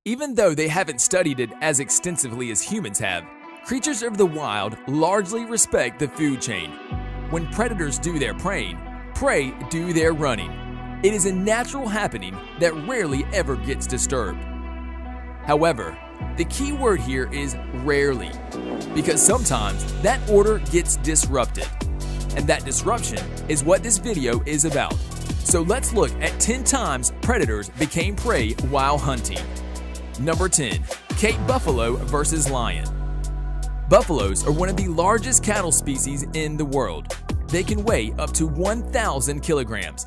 Even though they haven't studied it as extensively as humans have, creatures of the wild largely respect the food chain. When predators do their preying, prey do their running. It is a natural happening that rarely ever gets disturbed. However, the key word here is rarely, because sometimes that order gets disrupted. And that disruption is what this video is about. So let's look at 10 times predators became prey while hunting. Number 10. Cape buffalo versus lion. Buffaloes are one of the largest cattle species in the world. They can weigh up to 1,000 kilograms.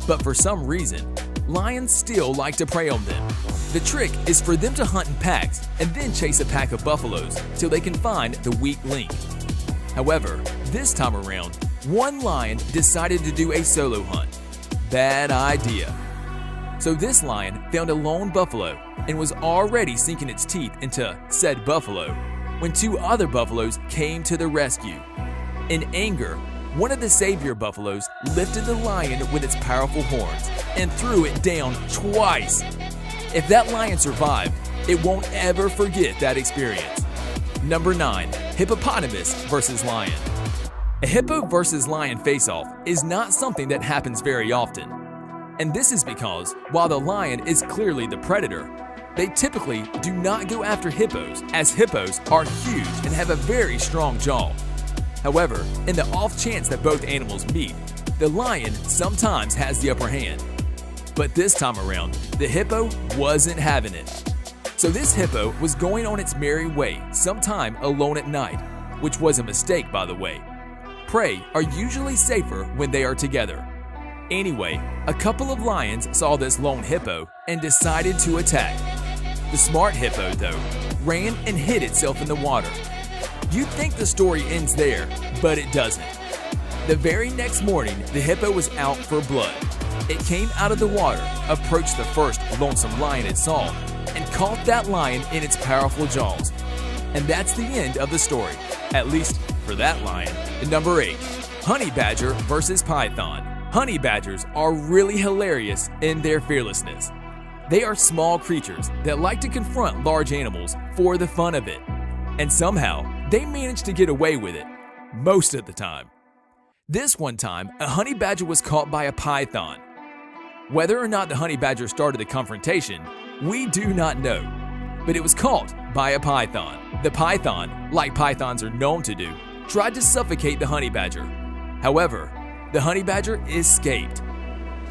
But for some reason, lions still like to prey on them. The trick is for them to hunt in packs and then chase a pack of buffaloes till they can find the weak link. However, this time around, one lion decided to do a solo hunt. Bad idea. So this lion found a lone buffalo and was already sinking its teeth into said buffalo when two other buffaloes came to the rescue. In anger, one of the saviour buffaloes lifted the lion with its powerful horns and threw it down twice. If that lion survived, it won't ever forget that experience. Number 9. Hippopotamus versus lion. A hippo versus lion face-off is not something that happens very often. And this is because, while the lion is clearly the predator, they typically do not go after hippos, as hippos are huge and have a very strong jaw. However, in the off chance that both animals meet, the lion sometimes has the upper hand. But this time around, the hippo wasn't having it. So this hippo was going on its merry way, sometime alone at night, which was a mistake, by the way. Prey are usually safer when they are together. Anyway, a couple of lions saw this lone hippo and decided to attack. The smart hippo, though, ran and hid itself in the water. You'd think the story ends there, but it doesn't. The very next morning, the hippo was out for blood. It came out of the water, approached the first lonesome lion it saw, and caught that lion in its powerful jaws. And that's the end of the story, at least for that lion. Number 8. Honey badger versus python. Honey badgers are really hilarious in their fearlessness. They are small creatures that like to confront large animals for the fun of it. And somehow, they manage to get away with it, most of the time. This one time, a honey badger was caught by a python. Whether or not the honey badger started the confrontation, we do not know. But it was caught by a python. The python, like pythons are known to do, tried to suffocate the honey badger. However, the honey badger escaped.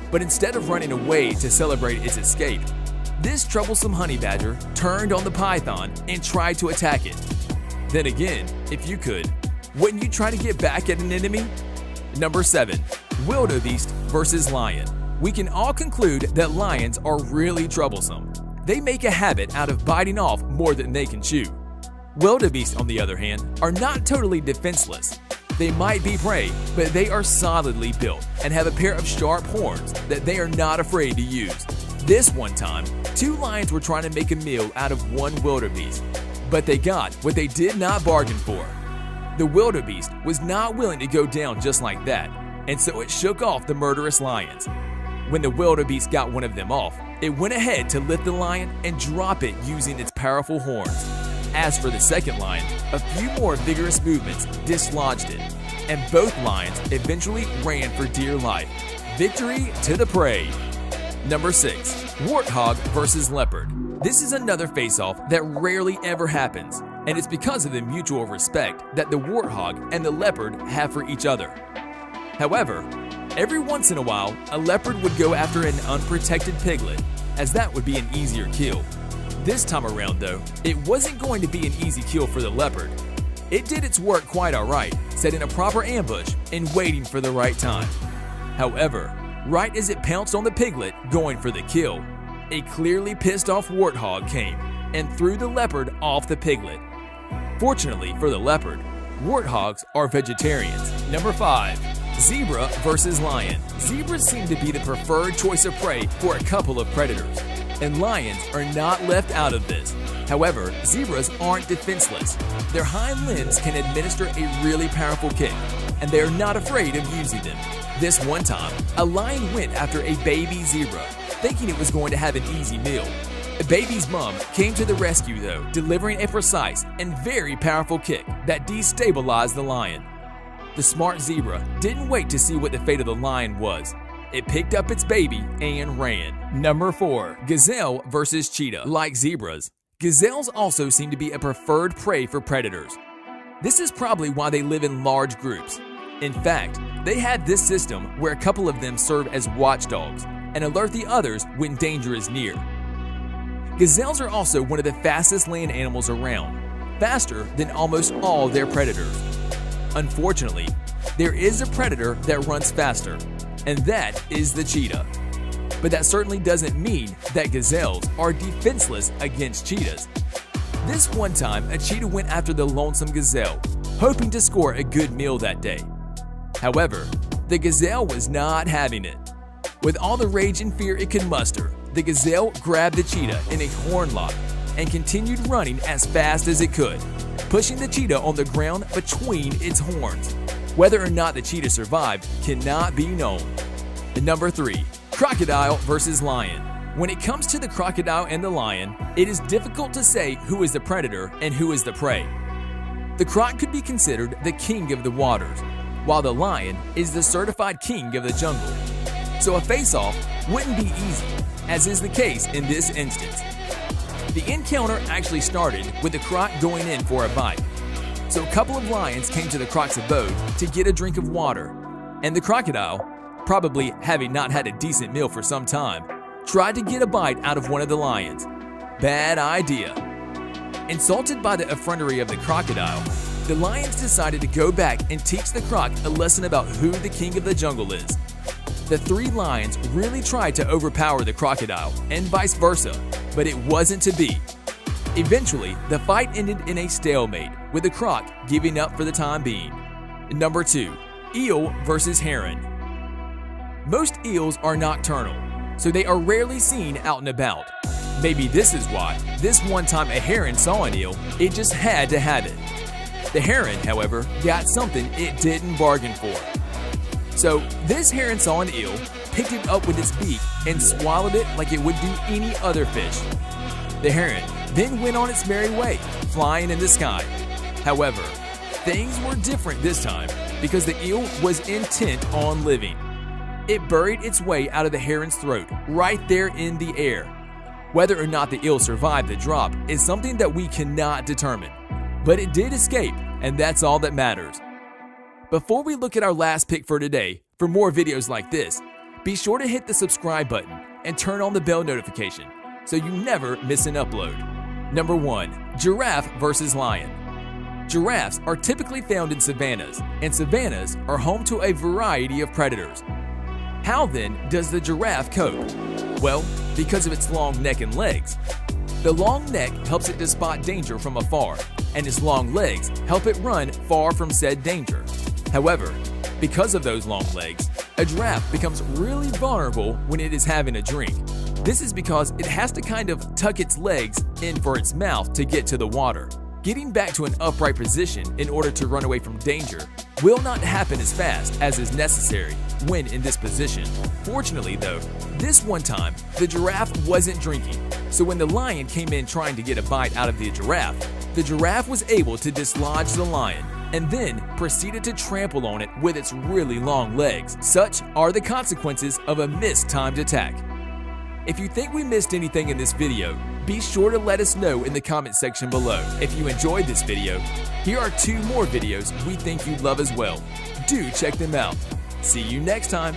But instead of running away to celebrate its escape, this troublesome honey badger turned on the python and tried to attack it. Then again, if you could, wouldn't you try to get back at an enemy? Number 7. Wildebeest versus lion. We can all conclude that lions are really troublesome. They make a habit out of biting off more than they can chew. Wildebeest, on the other hand, are not totally defenseless. They might be prey, but they are solidly built and have a pair of sharp horns that they are not afraid to use. This one time, two lions were trying to make a meal out of one wildebeest, but they got what they did not bargain for. The wildebeest was not willing to go down just like that, and so it shook off the murderous lions. When the wildebeest got one of them off, it went ahead to lift the lion and drop it using its powerful horns. As for the second lion, a few more vigorous movements dislodged it, and both lions eventually ran for dear life. Victory to the prey. Number 6. Warthog versus leopard. This is another face-off that rarely ever happens, and it's because of the mutual respect that the warthog and the leopard have for each other. However, every once in a while, a leopard would go after an unprotected piglet, as that would be an easier kill. This time around, though, it wasn't going to be an easy kill for the leopard. It did its work quite alright, setting a proper ambush and waiting for the right time. However, right as it pounced on the piglet, going for the kill, a clearly pissed off warthog came and threw the leopard off the piglet. Fortunately for the leopard, warthogs are vegetarians. Number 5. Zebra versus lion. Zebras seem to be the preferred choice of prey for a couple of predators, and lions are not left out of this. However, zebras aren't defenseless. Their hind limbs can administer a really powerful kick, and they are not afraid of using them. This one time, a lion went after a baby zebra, thinking it was going to have an easy meal. The baby's mom came to the rescue though, delivering a precise and very powerful kick that destabilized the lion. The smart zebra didn't wait to see what the fate of the lion was. It picked up its baby and ran. Number 4. Gazelle versus cheetah. Like zebras, gazelles also seem to be a preferred prey for predators. This is probably why they live in large groups. In fact, they have this system where a couple of them serve as watchdogs and alert the others when danger is near. Gazelles are also one of the fastest land animals around, faster than almost all their predators. Unfortunately, there is a predator that runs faster, and that is the cheetah. But that certainly doesn't mean that gazelles are defenseless against cheetahs. This one time, a cheetah went after the lonesome gazelle, hoping to score a good meal that day. However, the gazelle was not having it. With all the rage and fear it could muster, the gazelle grabbed the cheetah in a horn lock and continued running as fast as it could, pushing the cheetah on the ground between its horns. Whether or not the cheetah survived cannot be known. Number 3. Crocodile versus lion. When it comes to the crocodile and the lion, it is difficult to say who is the predator and who is the prey. The croc could be considered the king of the waters, while the lion is the certified king of the jungle. So a face-off wouldn't be easy, as is the case in this instance. The encounter actually started with the croc going in for a bite. So a couple of lions came to the croc's abode to get a drink of water, and the crocodile, probably having not had a decent meal for some time, tried to get a bite out of one of the lions. Bad idea. Insulted by the effrontery of the crocodile, the lions decided to go back and teach the croc a lesson about who the king of the jungle is. The 3 lions really tried to overpower the crocodile and vice versa, but it wasn't to be. Eventually, the fight ended in a stalemate, with the croc giving up for the time being. Number 2. Eel versus heron. Most eels are nocturnal, so they are rarely seen out and about. Maybe this is why, this one time a heron saw an eel, it just had to have it. The heron, however, got something it didn't bargain for. So this heron saw an eel, picked it up with its beak, and swallowed it like it would do any other fish. The heron then went on its merry way, flying in the sky. However, things were different this time because the eel was intent on living. It buried its way out of the heron's throat right there in the air. Whether or not the eel survived the drop is something that we cannot determine, but it did escape, and that's all that matters. Before we look at our last pick for today, for more videos like this, be sure to hit the subscribe button and turn on the bell notification so you never miss an upload. Number 1. Giraffe versus lion. Giraffes are typically found in savannas, and savannas are home to a variety of predators. How then does the giraffe cope? Well, because of its long neck and legs. The long neck helps it to spot danger from afar, and its long legs help it run far from said danger. However, because of those long legs, a giraffe becomes really vulnerable when it is having a drink. This is because it has to kind of tuck its legs in for its mouth to get to the water. Getting back to an upright position in order to run away from danger will not happen as fast as is necessary when in this position. Fortunately though, this one time, the giraffe wasn't drinking, so when the lion came in trying to get a bite out of the giraffe was able to dislodge the lion and then proceeded to trample on it with its really long legs. Such are the consequences of a mistimed attack. If you think we missed anything in this video, be sure to let us know in the comment section below. If you enjoyed this video, here are 2 more videos we think you'd love as well. Do check them out. See you next time.